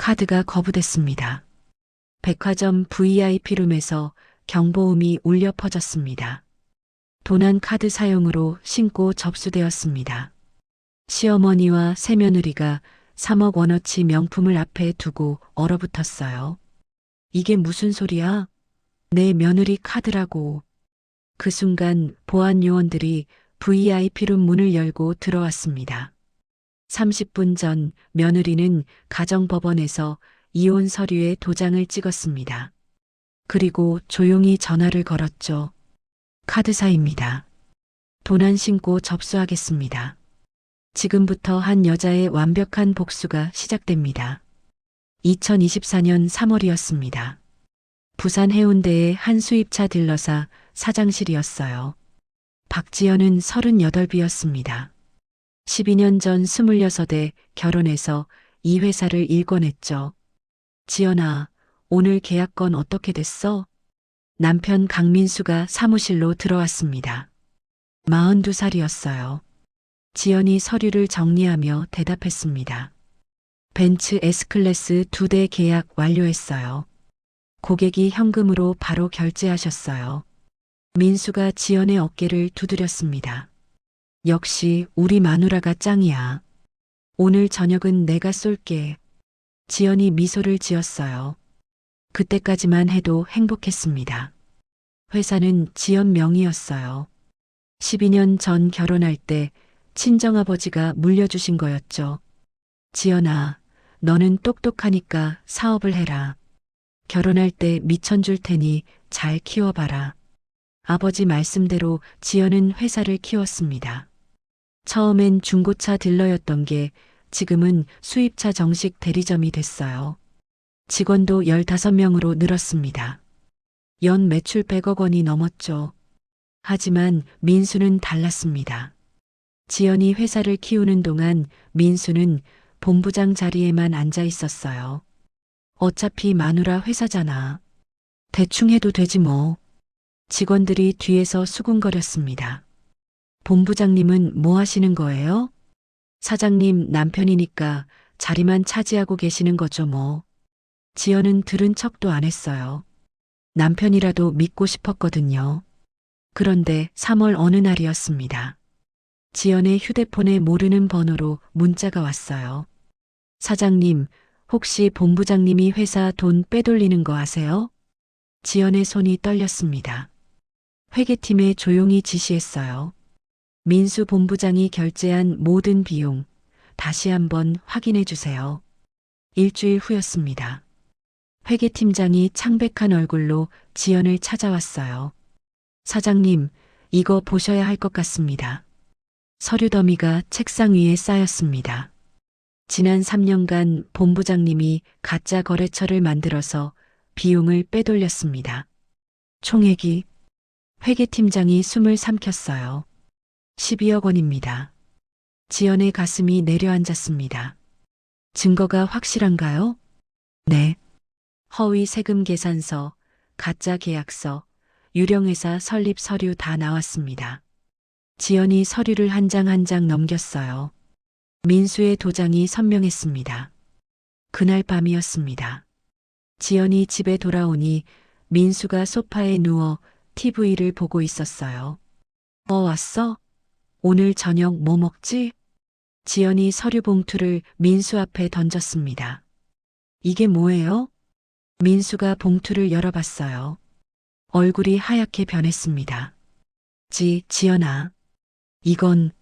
카드가 거부됐습니다. 백화점 VIP룸에서 경보음이 울려 퍼졌습니다. 도난 카드 사용으로 신고 접수되었습니다. 시어머니와 새며느리가 3억 원어치 명품을 앞에 두고 얼어붙었어요. 이게 무슨 소리야? 내 며느리 카드라고. 그 순간 보안 요원들이 VIP룸 문을 열고 들어왔습니다. 30분 전 며느리는 가정법원에서 이혼 서류에 도장을 찍었습니다. 그리고 조용히 전화를 걸었죠. 카드사입니다. 도난 신고 접수하겠습니다. 지금부터 한 여자의 완벽한 복수가 시작됩니다. 2024년 3월이었습니다. 부산 해운대의 한 수입차 딜러사 사장실이었어요. 박지연은 38이었습니다. 12년 전 26에 결혼해서 이 회사를 일궈냈죠. 지연아, 오늘 계약건 어떻게 됐어? 남편 강민수가 사무실로 들어왔습니다. 42살이었어요. 지연이 서류를 정리하며 대답했습니다. 벤츠 S클래스 2대 계약 완료했어요. 고객이 현금으로 바로 결제하셨어요. 민수가 지연의 어깨를 두드렸습니다. 역시 우리 마누라가 짱이야. 오늘 저녁은 내가 쏠게. 지연이 미소를 지었어요. 그때까지만 해도 행복했습니다. 회사는 지연 명의였어요. 12년 전 결혼할 때 친정아버지가 물려주신 거였죠. 지연아, 너는 똑똑하니까 사업을 해라. 결혼할 때 미천 줄 테니 잘 키워봐라. 아버지 말씀대로 지연은 회사를 키웠습니다. 처음엔 중고차 딜러였던 게 지금은 수입차 정식 대리점이 됐어요. 직원도 15명으로 늘었습니다. 연 매출 100억 원이 넘었죠. 하지만 민수는 달랐습니다. 지연이 회사를 키우는 동안 민수는 본부장 자리에만 앉아 있었어요. 어차피 마누라 회사잖아. 대충 해도 되지 뭐. 직원들이 뒤에서 수군거렸습니다. 본부장님은 뭐 하시는 거예요? 사장님 남편이니까 자리만 차지하고 계시는 거죠 뭐. 지연은 들은 척도 안 했어요. 남편이라도 믿고 싶었거든요. 그런데 3월 어느 날이었습니다. 지연의 휴대폰에 모르는 번호로 문자가 왔어요. 사장님, 혹시 본부장님이 회사 돈 빼돌리는 거 아세요? 지연의 손이 떨렸습니다. 회계팀에 조용히 지시했어요. 민수 본부장이 결제한 모든 비용 다시 한번 확인해 주세요. 일주일 후였습니다. 회계팀장이 창백한 얼굴로 지연을 찾아왔어요. 사장님, 이거 보셔야 할 것 같습니다. 서류 더미가 책상 위에 쌓였습니다. 지난 3년간 본부장님이 가짜 거래처를 만들어서 비용을 빼돌렸습니다. 총액이 회계팀장이 숨을 삼켰어요. 12억 원입니다. 지연의 가슴이 내려앉았습니다. 증거가 확실한가요? 네. 허위 세금 계산서, 가짜 계약서, 유령회사 설립 서류 다 나왔습니다. 지연이 서류를 한 장 한 장 넘겼어요. 민수의 도장이 선명했습니다. 그날 밤이었습니다. 지연이 집에 돌아오니 민수가 소파에 누워 TV를 보고 있었어요. 왔어? 오늘 저녁 뭐 먹지? 지연이 서류 봉투를 민수 앞에 던졌습니다. 이게 뭐예요? 민수가 봉투를 열어봤어요. 얼굴이 하얗게 변했습니다. 지연아. 이건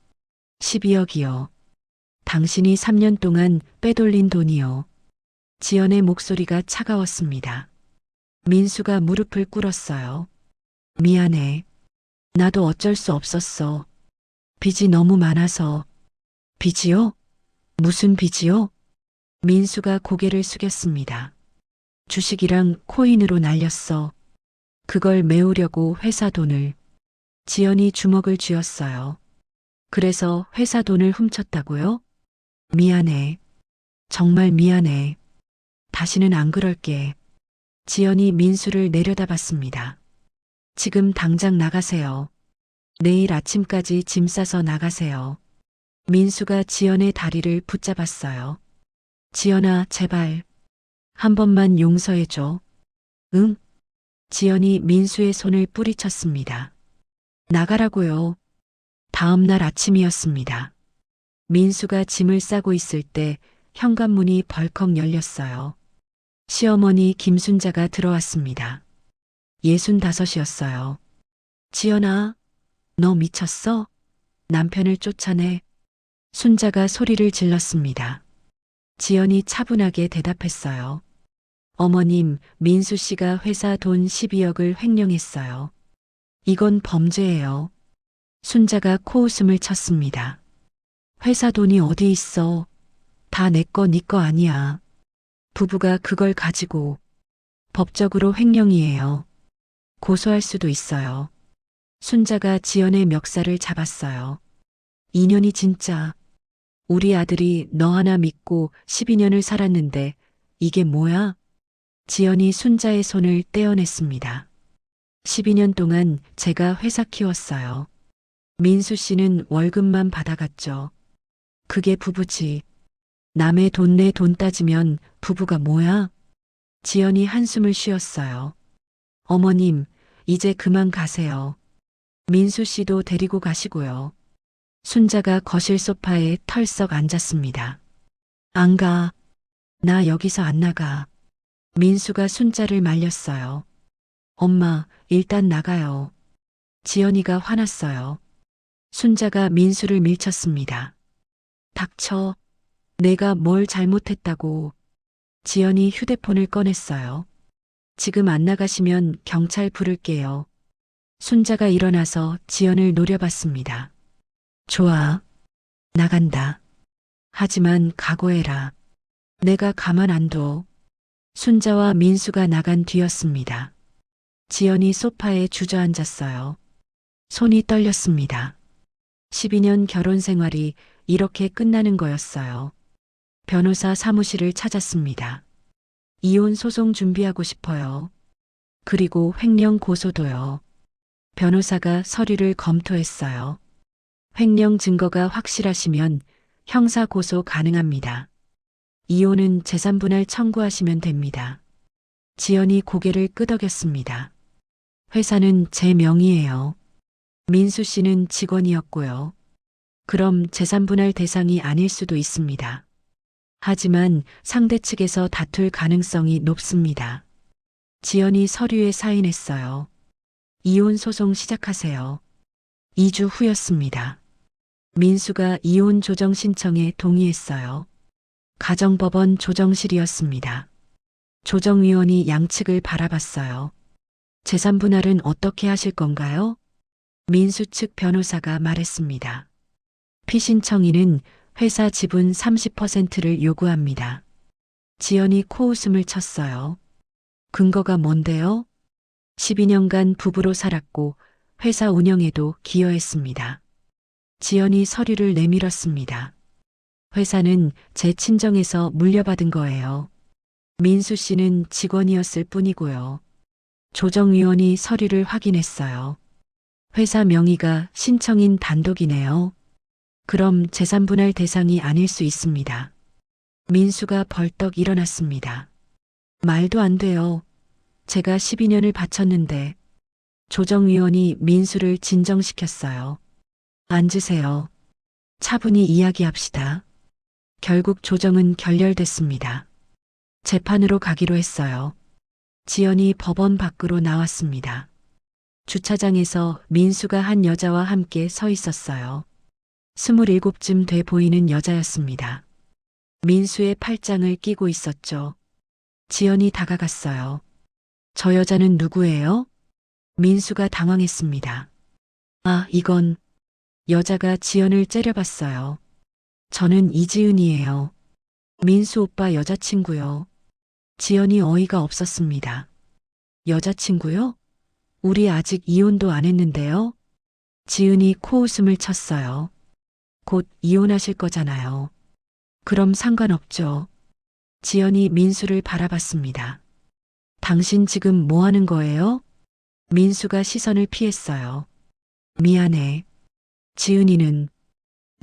12억이요. 당신이 3년 동안 빼돌린 돈이요. 지연의 목소리가 차가웠습니다. 민수가 무릎을 꿇었어요. 미안해. 나도 어쩔 수 없었어. 빚이 너무 많아서. 빚이요? 무슨 빚이요? 민수가 고개를 숙였습니다. 주식이랑 코인으로 날렸어. 그걸 메우려고 회사 돈을. 지연이 주먹을 쥐었어요. 그래서 회사 돈을 훔쳤다고요? 미안해. 정말 미안해. 다시는 안 그럴게. 지연이 민수를 내려다봤습니다. 지금 당장 나가세요. 내일 아침까지 짐 싸서 나가세요. 민수가 지연의 다리를 붙잡았어요. 지연아, 제발. 한 번만 용서해줘. 응? 지연이 민수의 손을 뿌리쳤습니다. 나가라고요. 다음 날 아침이었습니다. 민수가 짐을 싸고 있을 때 현관문이 벌컥 열렸어요. 시어머니 김순자가 들어왔습니다. 65이었어요. 지연아, 너 미쳤어? 남편을 쫓아내. 순자가 소리를 질렀습니다. 지연이 차분하게 대답했어요. 어머님, 민수 씨가 회사 돈 12억을 횡령했어요. 이건 범죄예요. 순자가 코웃음을 쳤습니다. 회사 돈이 어디 있어? 다 내 거, 네 거 아니야. 부부가 그걸 가지고 법적으로 횡령이에요. 고소할 수도 있어요. 순자가 지연의 멱살을 잡았어요. 2년이 진짜 우리 아들이 너 하나 믿고 12년을 살았는데 이게 뭐야? 지연이 순자의 손을 떼어냈습니다. 12년 동안 제가 회사 키웠어요. 민수 씨는 월급만 받아갔죠. 그게 부부지. 남의 돈 내 돈 따지면 부부가 뭐야? 지연이 한숨을 쉬었어요. 어머님, 이제 그만 가세요. 민수 씨도 데리고 가시고요. 순자가 거실 소파에 털썩 앉았습니다. 안 가. 나 여기서 안 나가. 민수가 순자를 말렸어요. 엄마, 일단 나가요. 지연이가 화났어요. 순자가 민수를 밀쳤습니다. 닥쳐. 내가 뭘 잘못했다고. 지연이 휴대폰을 꺼냈어요. 지금 안 나가시면 경찰 부를게요. 순자가 일어나서 지연을 노려봤습니다. 좋아. 나간다. 하지만 각오해라. 내가 가만 안 둬. 순자와 민수가 나간 뒤였습니다. 지연이 소파에 주저앉았어요. 손이 떨렸습니다. 12년 결혼 생활이 이렇게 끝나는 거였어요. 변호사 사무실을 찾았습니다. 이혼 소송 준비하고 싶어요. 그리고 횡령 고소도요. 변호사가 서류를 검토했어요. 횡령 증거가 확실하시면 형사 고소 가능합니다. 이혼은 재산분할 청구하시면 됩니다. 지연이 고개를 끄덕였습니다. 회사는 제 명의예요. 민수 씨는 직원이었고요. 그럼 재산분할 대상이 아닐 수도 있습니다. 하지만 상대 측에서 다툴 가능성이 높습니다. 지연이 서류에 사인했어요. 이혼 소송 시작하세요. 2주 후였습니다. 민수가 이혼 조정 신청에 동의했어요. 가정법원 조정실이었습니다. 조정위원이 양측을 바라봤어요. 재산분할은 어떻게 하실 건가요? 민수 측 변호사가 말했습니다. 피신청인은 회사 지분 30%를 요구합니다. 지연이 코웃음을 쳤어요. 근거가 뭔데요? 12년간 부부로 살았고 회사 운영에도 기여했습니다. 지연이 서류를 내밀었습니다. 회사는 제 친정에서 물려받은 거예요. 민수 씨는 직원이었을 뿐이고요. 조정위원이 서류를 확인했어요. 회사 명의가 신청인 단독이네요. 그럼 재산분할 대상이 아닐 수 있습니다. 민수가 벌떡 일어났습니다. 말도 안 돼요. 제가 12년을 바쳤는데. 조정위원이 민수를 진정시켰어요. 앉으세요. 차분히 이야기합시다. 결국 조정은 결렬됐습니다. 재판으로 가기로 했어요. 지연이 법원 밖으로 나왔습니다. 주차장에서 민수가 한 여자와 함께 서 있었어요. 27쯤 돼 보이는 여자였습니다. 민수의 팔짱을 끼고 있었죠. 지연이 다가갔어요. 저 여자는 누구예요? 민수가 당황했습니다. 아, 이건. 여자가 지연을 째려봤어요. 저는 이지은이에요. 민수 오빠 여자친구요. 지연이 어이가 없었습니다. 여자친구요? 우리 아직 이혼도 안 했는데요. 지은이 코웃음을 쳤어요. 곧 이혼하실 거잖아요. 그럼 상관없죠. 지연이 민수를 바라봤습니다. 당신 지금 뭐 하는 거예요? 민수가 시선을 피했어요. 미안해. 지은이는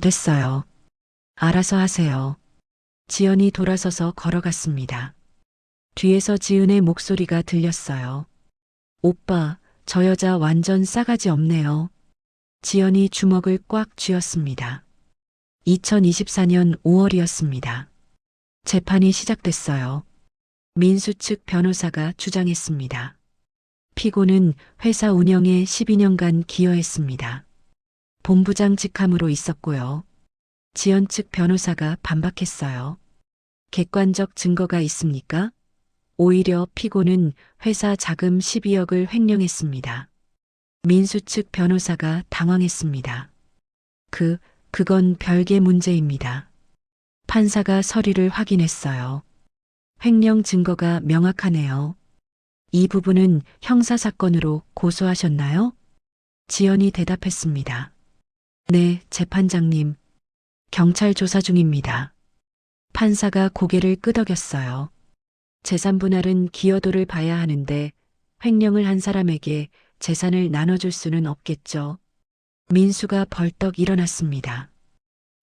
됐어요. 알아서 하세요. 지연이 돌아서서 걸어갔습니다. 뒤에서 지은의 목소리가 들렸어요. 오빠, 저 여자 완전 싸가지 없네요. 지연이 주먹을 꽉 쥐었습니다. 2024년 5월이었습니다. 재판이 시작됐어요. 민수 측 변호사가 주장했습니다. 피고는 회사 운영에 12년간 기여했습니다. 본부장 직함으로 있었고요. 지연 측 변호사가 반박했어요. 객관적 증거가 있습니까? 오히려 피고는 회사 자금 12억을 횡령했습니다. 민수 측 변호사가 당황했습니다. 그건 별개 문제입니다. 판사가 서류를 확인했어요. 횡령 증거가 명확하네요. 이 부분은 형사사건으로 고소하셨나요? 지연이 대답했습니다. 네, 재판장님. 경찰 조사 중입니다. 판사가 고개를 끄덕였어요. 재산 분할은 기여도를 봐야 하는데 횡령을 한 사람에게 재산을 나눠줄 수는 없겠죠. 민수가 벌떡 일어났습니다.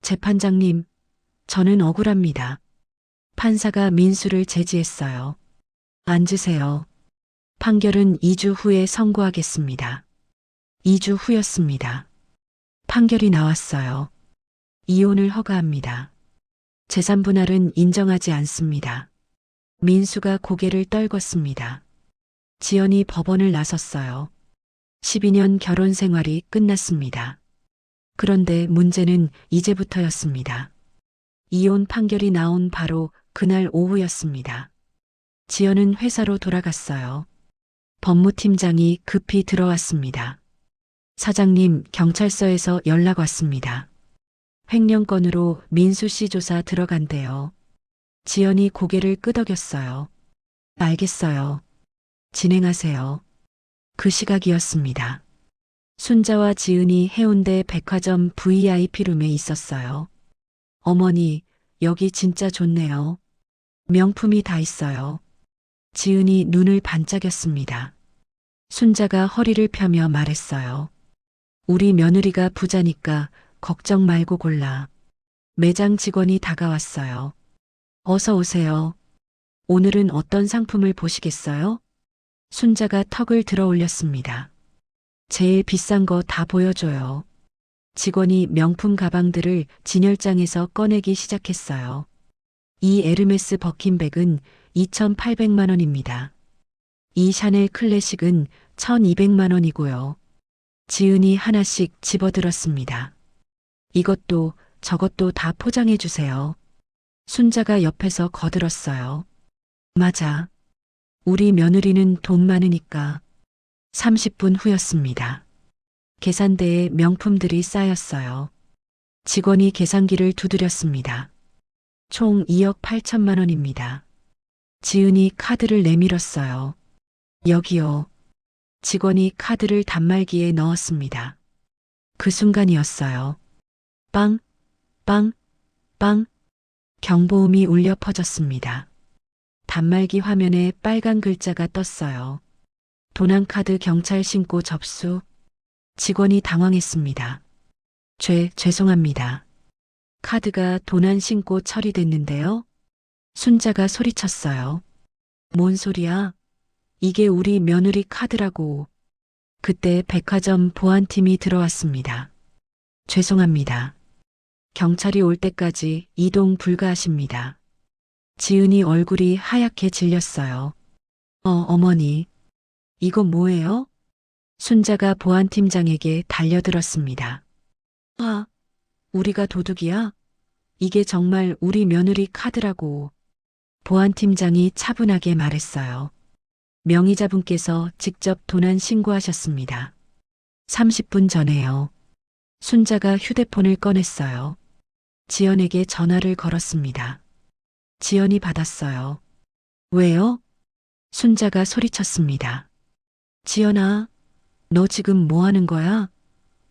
재판장님, 저는 억울합니다. 판사가 민수를 제지했어요. 앉으세요. 판결은 2주 후에 선고하겠습니다. 2주 후였습니다. 판결이 나왔어요. 이혼을 허가합니다. 재산 분할은 인정하지 않습니다. 민수가 고개를 떨궜습니다. 지연이 법원을 나섰어요. 12년 결혼 생활이 끝났습니다. 그런데 문제는 이제부터였습니다. 이혼 판결이 나온 바로 그날 오후였습니다. 지연은 회사로 돌아갔어요. 법무팀장이 급히 들어왔습니다. 사장님, 경찰서에서 연락 왔습니다. 횡령 건으로 민수 씨 조사 들어간대요. 지연이 고개를 끄덕였어요. 알겠어요. 진행하세요. 그 시각이었습니다. 순자와 지은이 해운대 백화점 VIP룸에 있었어요. 어머니, 여기 진짜 좋네요. 명품이 다 있어요. 지은이 눈을 반짝였습니다. 순자가 허리를 펴며 말했어요. 우리 며느리가 부자니까 걱정 말고 골라. 매장 직원이 다가왔어요. 어서 오세요. 오늘은 어떤 상품을 보시겠어요? 순자가 턱을 들어 올렸습니다. 제일 비싼 거 다 보여줘요. 직원이 명품 가방들을 진열장에서 꺼내기 시작했어요. 이 에르메스 버킨백은 2,800만 원입니다. 이 샤넬 클래식은 1,200만 원이고요. 지은이 하나씩 집어들었습니다. 이것도 저것도 다 포장해 주세요. 순자가 옆에서 거들었어요. 맞아. 우리 며느리는 돈 많으니까. 30분 후였습니다. 계산대에 명품들이 쌓였어요. 직원이 계산기를 두드렸습니다. 총 2억 8천만 원입니다. 지은이 카드를 내밀었어요. 여기요. 직원이 카드를 단말기에 넣었습니다. 그 순간이었어요. 빵, 빵, 빵. 경보음이 울려 퍼졌습니다. 단말기 화면에 빨간 글자가 떴어요. 도난카드 경찰 신고 접수. 직원이 당황했습니다. 죄송합니다. 카드가 도난 신고 처리됐는데요. 순자가 소리쳤어요. 뭔 소리야? 이게 우리 며느리 카드라고. 그때 백화점 보안팀이 들어왔습니다. 죄송합니다. 경찰이 올 때까지 이동 불가하십니다. 지은이 얼굴이 하얗게 질렸어요. 어머니. 이거 뭐예요? 순자가 보안팀장에게 달려들었습니다. 우리가 도둑이야? 이게 정말 우리 며느리 카드라고. 보안팀장이 차분하게 말했어요. 명의자분께서 직접 도난 신고하셨습니다. 30분 전에요. 순자가 휴대폰을 꺼냈어요. 지연에게 전화를 걸었습니다. 지연이 받았어요. 왜요? 순자가 소리쳤습니다. 지연아, 너 지금 뭐 하는 거야?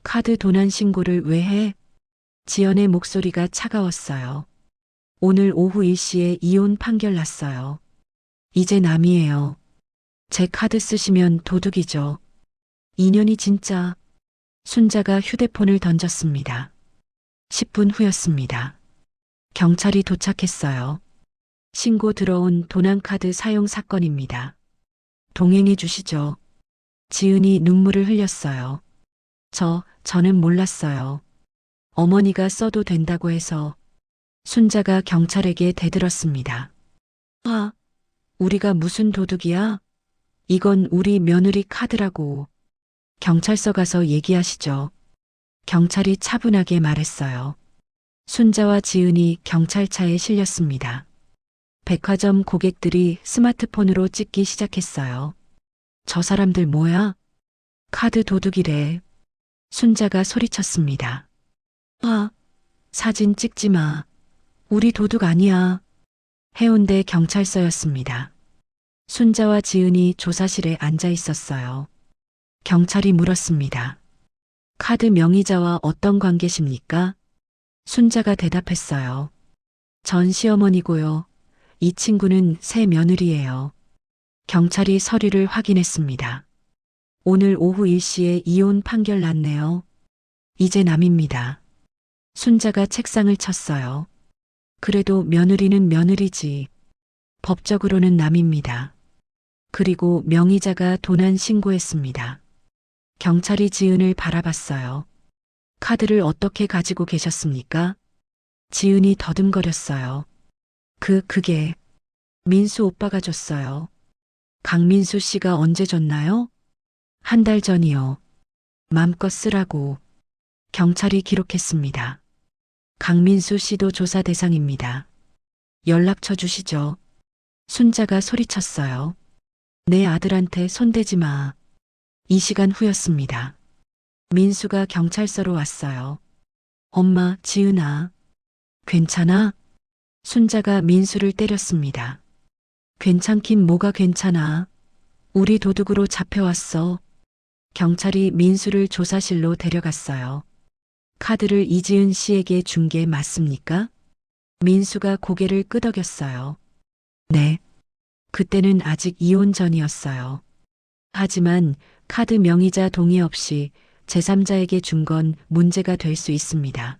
카드 도난 신고를 왜 해? 지연의 목소리가 차가웠어요. 오늘 오후 1시에 이혼 판결 났어요. 이제 남이에요. 제 카드 쓰시면 도둑이죠. 인연이 진짜. 순자가 휴대폰을 던졌습니다. 10분 후였습니다. 경찰이 도착했어요. 신고 들어온 도난카드 사용 사건입니다. 동행해 주시죠. 지은이 눈물을 흘렸어요. 저는 몰랐어요. 어머니가 써도 된다고 해서. 순자가 경찰에게 대들었습니다. 우리가 무슨 도둑이야? 이건 우리 며느리 카드라고. 경찰서 가서 얘기하시죠. 경찰이 차분하게 말했어요. 순자와 지은이 경찰차에 실렸습니다. 백화점 고객들이 스마트폰으로 찍기 시작했어요. 저 사람들 뭐야? 카드 도둑이래. 순자가 소리쳤습니다. 사진 찍지 마. 우리 도둑 아니야. 해운대 경찰서였습니다. 순자와 지은이 조사실에 앉아 있었어요. 경찰이 물었습니다. 카드 명의자와 어떤 관계십니까? 순자가 대답했어요. 전 시어머니고요. 이 친구는 새 며느리예요. 경찰이 서류를 확인했습니다. 오늘 오후 1시에 이혼 판결 났네요. 이제 남입니다. 순자가 책상을 쳤어요. 그래도 며느리는 며느리지. 법적으로는 남입니다. 그리고 명의자가 도난 신고했습니다. 경찰이 지은을 바라봤어요. 카드를 어떻게 가지고 계셨습니까? 지은이 더듬거렸어요. 그게 민수 오빠가 줬어요. 강민수 씨가 언제 줬나요? 한 달 전이요. 맘껏 쓰라고. 경찰이 기록했습니다. 강민수 씨도 조사 대상입니다. 연락처 주시죠. 순자가 소리쳤어요. 내 아들한테 손대지 마. 이 시간 후였습니다. 민수가 경찰서로 왔어요. 엄마, 지은아. 괜찮아? 순자가 민수를 때렸습니다. 괜찮긴 뭐가 괜찮아. 우리 도둑으로 잡혀왔어. 경찰이 민수를 조사실로 데려갔어요. 카드를 이지은 씨에게 준 게 맞습니까? 민수가 고개를 끄덕였어요. 네. 그때는 아직 이혼 전이었어요. 하지만 카드 명의자 동의 없이 제3자에게 준 건 문제가 될 수 있습니다.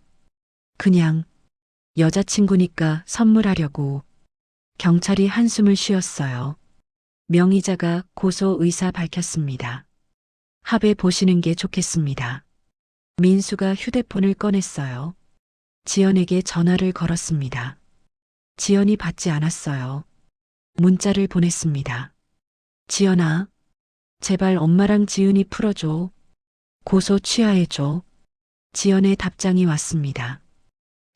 그냥 여자친구니까 선물하려고. 경찰이 한숨을 쉬었어요. 명의자가 고소 의사 밝혔습니다. 합의 보시는 게 좋겠습니다. 민수가 휴대폰을 꺼냈어요. 지연에게 전화를 걸었습니다. 지연이 받지 않았어요. 문자를 보냈습니다. 지연아, 제발 엄마랑 지은이 풀어줘. 고소 취하해줘. 지연의 답장이 왔습니다.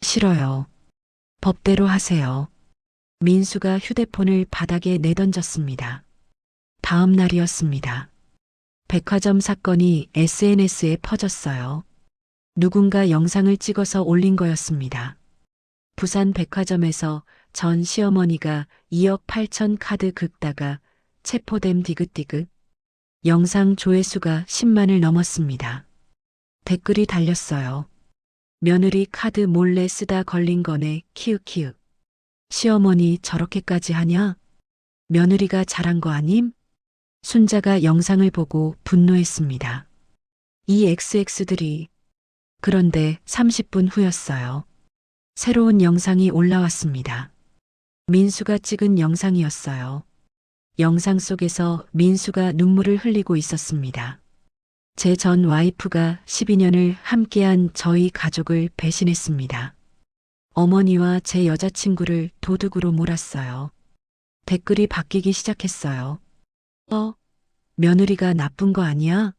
싫어요. 법대로 하세요. 민수가 휴대폰을 바닥에 내던졌습니다. 다음 날이었습니다. 백화점 사건이 SNS에 퍼졌어요. 누군가 영상을 찍어서 올린 거였습니다. 부산 백화점에서 전 시어머니가 2억 8천 카드 긁다가 체포됨 디귿디귿. 영상 조회수가 10만을 넘었습니다. 댓글이 달렸어요. 며느리 카드 몰래 쓰다 걸린 거네 키읔키읔. 시어머니 저렇게까지 하냐? 며느리가 잘한 거 아님? 순자가 영상을 보고 분노했습니다. 이 XX들이. 그런데 30분 후였어요. 새로운 영상이 올라왔습니다. 민수가 찍은 영상이었어요. 영상 속에서 민수가 눈물을 흘리고 있었습니다. 제 전 와이프가 12년을 함께한 저희 가족을 배신했습니다. 어머니와 제 여자친구를 도둑으로 몰았어요. 댓글이 바뀌기 시작했어요. 며느리가 나쁜 거 아니야?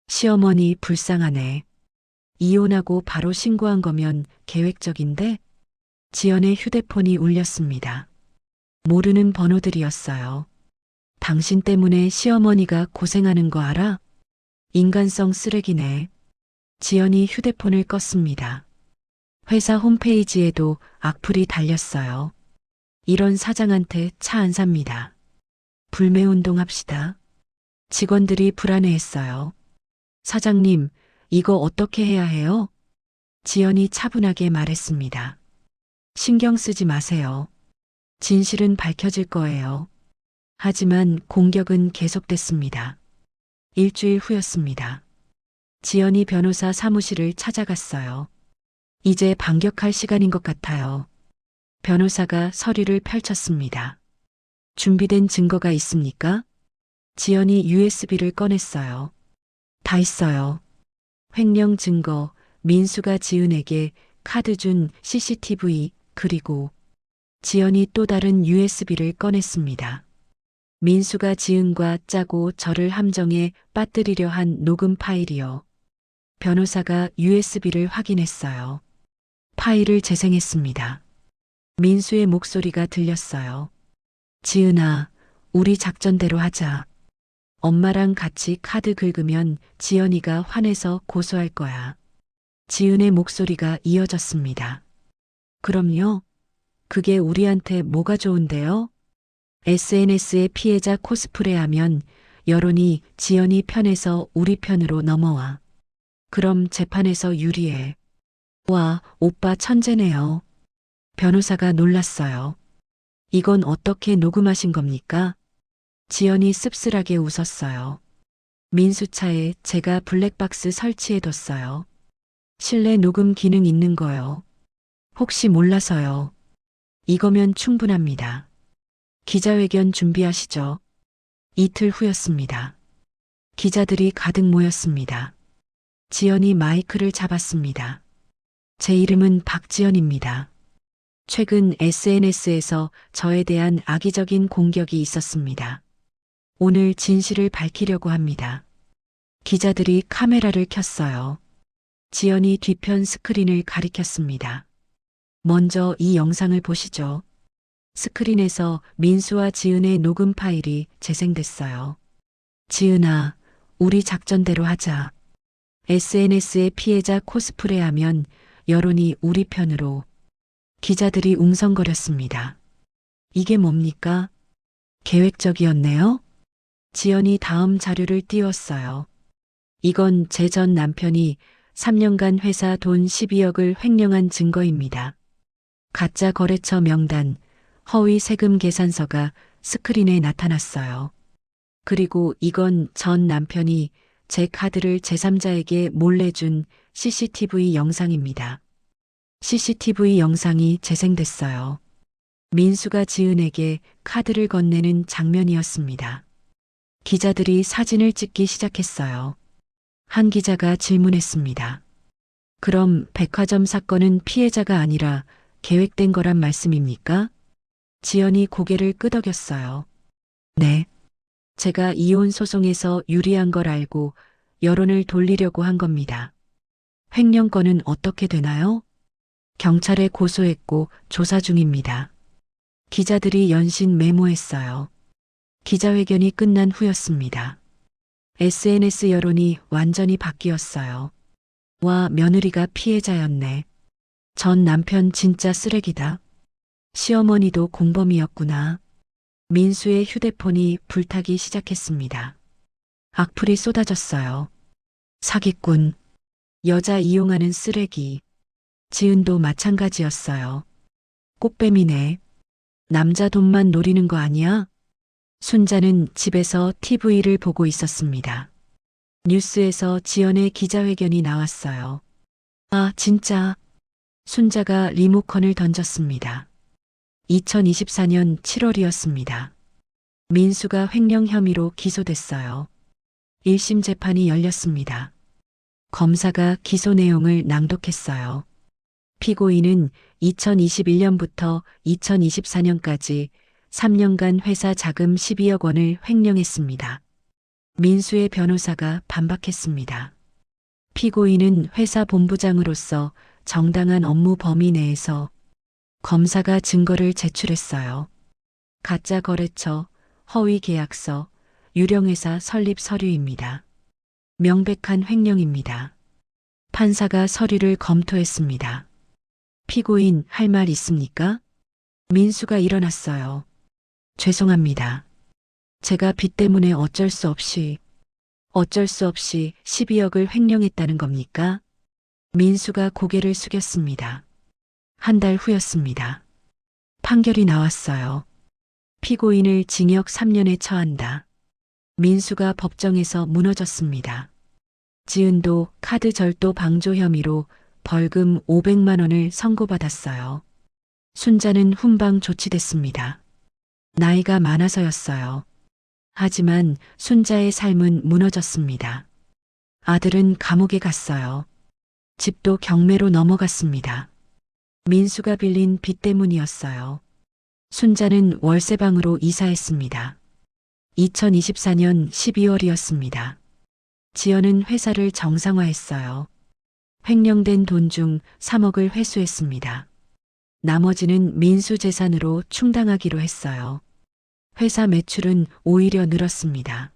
시어머니 불쌍하네. 이혼하고 바로 신고한 거면 계획적인데? 지연의 휴대폰이 울렸습니다. 모르는 번호들이었어요. 당신 때문에 시어머니가 고생하는 거 알아? 인간성 쓰레기네. 지연이 휴대폰을 껐습니다. 회사 홈페이지에도 악플이 달렸어요. 이런 사장한테 차 안 삽니다. 불매운동 합시다. 직원들이 불안해했어요. 사장님, 이거 어떻게 해야 해요? 지연이 차분하게 말했습니다. 신경 쓰지 마세요. 진실은 밝혀질 거예요. 하지만 공격은 계속됐습니다. 일주일 후였습니다. 지연이 변호사 사무실을 찾아갔어요. 이제 반격할 시간인 것 같아요. 변호사가 서류를 펼쳤습니다. 준비된 증거가 있습니까? 지연이 USB를 꺼냈어요. 다 있어요. 횡령 증거, 민수가 지은에게 카드 준 CCTV, 그리고 지연이 또 다른 USB를 꺼냈습니다. 민수가 지은과 짜고 저를 함정에 빠뜨리려 한 녹음 파일이요. 변호사가 USB를 확인했어요. 파일을 재생했습니다. 민수의 목소리가 들렸어요. 지은아, 우리 작전대로 하자. 엄마랑 같이 카드 긁으면 지연이가 화내서 고소할 거야. 지은의 목소리가 이어졌습니다. 그럼요. 그게 우리한테 뭐가 좋은데요? SNS에 피해자 코스프레하면 여론이 지연이 편에서 우리 편으로 넘어와. 그럼 재판에서 유리해. 와, 오빠 천재네요. 변호사가 놀랐어요. 이건 어떻게 녹음하신 겁니까? 지연이 씁쓸하게 웃었어요. 민수차에 제가 블랙박스 설치해뒀어요. 실내 녹음 기능 있는 거요. 혹시 몰라서요. 이거면 충분합니다. 기자회견 준비하시죠. 이틀 후였습니다. 기자들이 가득 모였습니다. 지연이 마이크를 잡았습니다. 제 이름은 박지연입니다. 최근 SNS에서 저에 대한 악의적인 공격이 있었습니다. 오늘 진실을 밝히려고 합니다. 기자들이 카메라를 켰어요. 지연이 뒤편 스크린을 가리켰습니다. 먼저 이 영상을 보시죠. 스크린에서 민수와 지은의 녹음 파일이 재생됐어요. 지은아, 우리 작전대로 하자. SNS에 피해자 코스프레하면 여론이 우리 편으로. 기자들이 웅성거렸습니다. 이게 뭡니까? 계획적이었네요? 지연이 다음 자료를 띄웠어요. 이건 제 전 남편이 3년간 회사 돈 12억을 횡령한 증거입니다. 가짜 거래처 명단, 허위 세금 계산서가 스크린에 나타났어요. 그리고 이건 전 남편이 제 카드를 제3자에게 몰래 준 CCTV 영상입니다. CCTV 영상이 재생됐어요. 민수가 지은에게 카드를 건네는 장면이었습니다. 기자들이 사진을 찍기 시작했어요. 한 기자가 질문했습니다. 그럼 백화점 사건은 피해자가 아니라 계획된 거란 말씀입니까? 지연이 고개를 끄덕였어요. 네. 제가 이혼 소송에서 유리한 걸 알고 여론을 돌리려고 한 겁니다. 횡령 건은 어떻게 되나요? 경찰에 고소했고 조사 중입니다. 기자들이 연신 메모했어요. 기자회견이 끝난 후였습니다. SNS 여론이 완전히 바뀌었어요. 와, 며느리가 피해자였네. 전 남편 진짜 쓰레기다. 시어머니도 공범이었구나. 민수의 휴대폰이 불타기 시작했습니다. 악플이 쏟아졌어요. 사기꾼, 여자 이용하는 쓰레기. 지은도 마찬가지였어요. 꽃뱀이네. 남자 돈만 노리는 거 아니야? 순자는 집에서 TV를 보고 있었습니다. 뉴스에서 지연의 기자회견이 나왔어요. 아, 진짜. 순자가 리모컨을 던졌습니다. 2024년 7월이었습니다. 민수가 횡령 혐의로 기소됐어요. 1심 재판이 열렸습니다. 검사가 기소 내용을 낭독했어요. 피고인은 2021년부터 2024년까지 3년간 회사 자금 12억 원을 횡령했습니다. 민수의 변호사가 반박했습니다. 피고인은 회사 본부장으로서 정당한 업무 범위 내에서 검사가 증거를 제출했어요. 가짜 거래처, 허위 계약서, 유령회사 설립 서류입니다. 명백한 횡령입니다. 판사가 서류를 검토했습니다. 피고인 할 말 있습니까? 민수가 일어났어요. 죄송합니다. 제가 빚 때문에 어쩔 수 없이 12억을 횡령했다는 겁니까? 민수가 고개를 숙였습니다. 한 달 후였습니다. 판결이 나왔어요. 피고인을 징역 3년에 처한다. 민수가 법정에서 무너졌습니다. 지은도 카드 절도 방조 혐의로 벌금 500만 원을 선고받았어요. 순자는 훈방 조치됐습니다. 나이가 많아서였어요. 하지만 순자의 삶은 무너졌습니다. 아들은 감옥에 갔어요. 집도 경매로 넘어갔습니다. 민수가 빌린 빚 때문이었어요. 순자는 월세방으로 이사했습니다. 2024년 12월이었습니다. 지연은 회사를 정상화했어요. 횡령된 돈 중 3억을 회수했습니다. 나머지는 민수 재산으로 충당하기로 했어요. 회사 매출은 오히려 늘었습니다.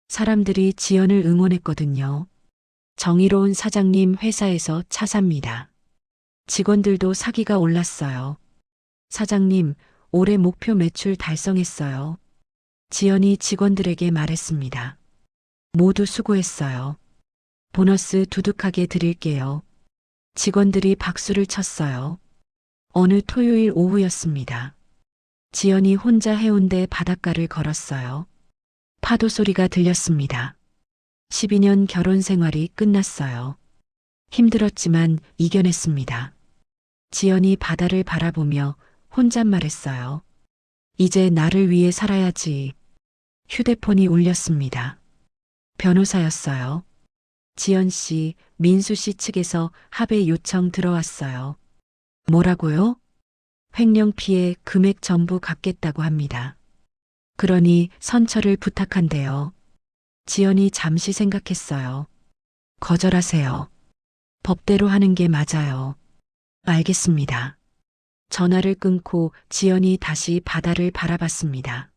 사람들이 지연을 응원했거든요. 정의로운 사장님 회사에서 차 삽니다. 직원들도 사기가 올랐어요. 사장님, 올해 목표 매출 달성했어요. 지연이 직원들에게 말했습니다. 모두 수고했어요. 보너스 두둑하게 드릴게요. 직원들이 박수를 쳤어요. 어느 토요일 오후였습니다. 지연이 혼자 해운대 바닷가를 걸었어요. 파도 소리가 들렸습니다. 12년 결혼 생활이 끝났어요. 힘들었지만 이겨냈습니다. 지연이 바다를 바라보며 혼잣말했어요. 이제 나를 위해 살아야지. 휴대폰이 울렸습니다. 변호사였어요. 지연 씨, 민수 씨 측에서 합의 요청 들어왔어요. 뭐라고요? 횡령 피해 금액 전부 갚겠다고 합니다. 그러니 선처를 부탁한대요. 지연이 잠시 생각했어요. 거절하세요. 법대로 하는 게 맞아요. 알겠습니다. 전화를 끊고 지연이 다시 바다를 바라봤습니다.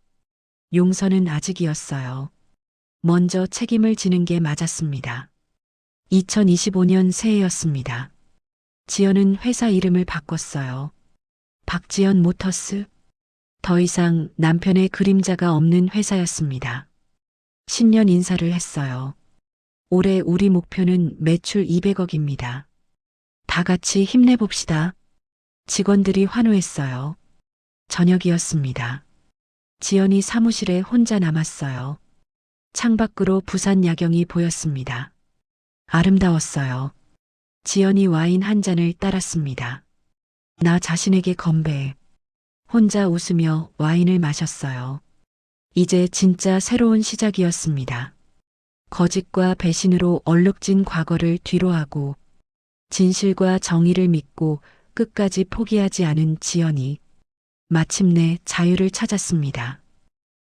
용서는 아직이었어요. 먼저 책임을 지는 게 맞았습니다. 2025년 새해였습니다. 지연은 회사 이름을 바꿨어요. 박지연 모터스. 더 이상 남편의 그림자가 없는 회사였습니다. 신년 인사를 했어요. 올해 우리 목표는 매출 200억입니다. 다 같이 힘내봅시다. 직원들이 환호했어요. 저녁이었습니다. 지연이 사무실에 혼자 남았어요. 창밖으로 부산 야경이 보였습니다. 아름다웠어요. 지연이 와인 한 잔을 따랐습니다. 나 자신에게 건배. 혼자 웃으며 와인을 마셨어요. 이제 진짜 새로운 시작이었습니다. 거짓과 배신으로 얼룩진 과거를 뒤로하고 진실과 정의를 믿고 끝까지 포기하지 않은 지연이 마침내 자유를 찾았습니다.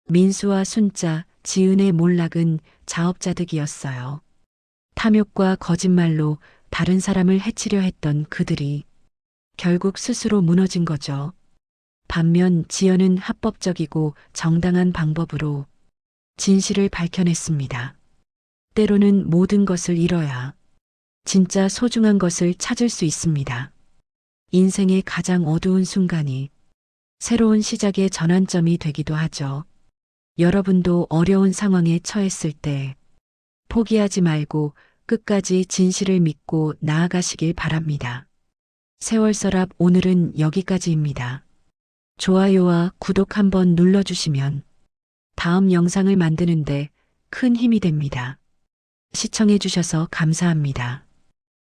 민수와 순자, 지은의 몰락은 자업자득이었어요. 탐욕과 거짓말로 다른 사람을 해치려 했던 그들이 결국 스스로 무너진 거죠. 반면 지연은 합법적이고 정당한 방법으로 진실을 밝혀냈습니다. 때로는 모든 것을 잃어야 진짜 소중한 것을 찾을 수 있습니다. 인생의 가장 어두운 순간이 새로운 시작의 전환점이 되기도 하죠. 여러분도 어려운 상황에 처했을 때 포기하지 말고 끝까지 진실을 믿고 나아가시길 바랍니다. 세월서랍 오늘은 여기까지입니다. 좋아요와 구독 한번 눌러주시면 다음 영상을 만드는데 큰 힘이 됩니다. 시청해주셔서 감사합니다.